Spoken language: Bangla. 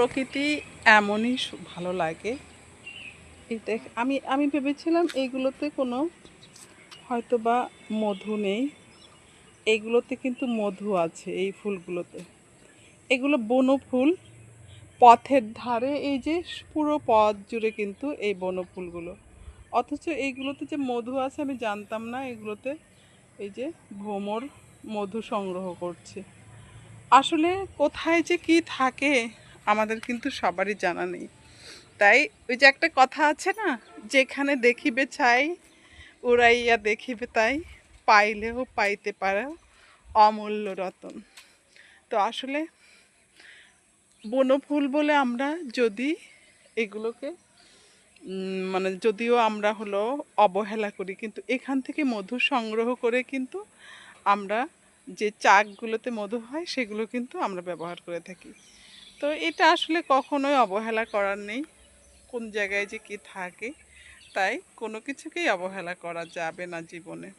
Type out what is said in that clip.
প্রকৃতি এমনই ভালো লাগে। এটা আমি আমি ভেবেছিলাম এইগুলোতে কোনো হয়তো বা মধু নেই, এইগুলোতে কিন্তু মধু আছে এই ফুলগুলোতে। এগুলো বনফুল, পথের ধারে এই যে পুরো পথ জুড়ে কিন্তু এই বনফুলগুলো। অথচ এইগুলোতে যে মধু আছে আমি জানতাম না। এগুলোতে এই যে ভ্রমর মধু সংগ্রহ করছে। আসলে কোথায় যে কি থাকে আমাদের কিন্তু সবারই জানা নেই। তাই ওই যে একটা কথা আছে না, যেখানে দেখিবে ছাই উড়াইয়া দেখিবে তাই, পাইলেও পাইতে পারো অমূল্য রতন। তো আসলে বনফুল বলে আমরা যদি এগুলোকে মানে যদিও আমরা হলো অবহেলা করি, কিন্তু এখান থেকে মধু সংগ্রহ করে কিন্তু আমরা যে চাকগুলোতে মধু হয় সেগুলো কিন্তু আমরা ব্যবহার করে থাকি। তো এটা আসলে কখনোই অবহেলা করার নেই। কোন জায়গায় যে কি থাকে, তাই কোনো কিছুকেই অবহেলা করা যাবে না জীবনে।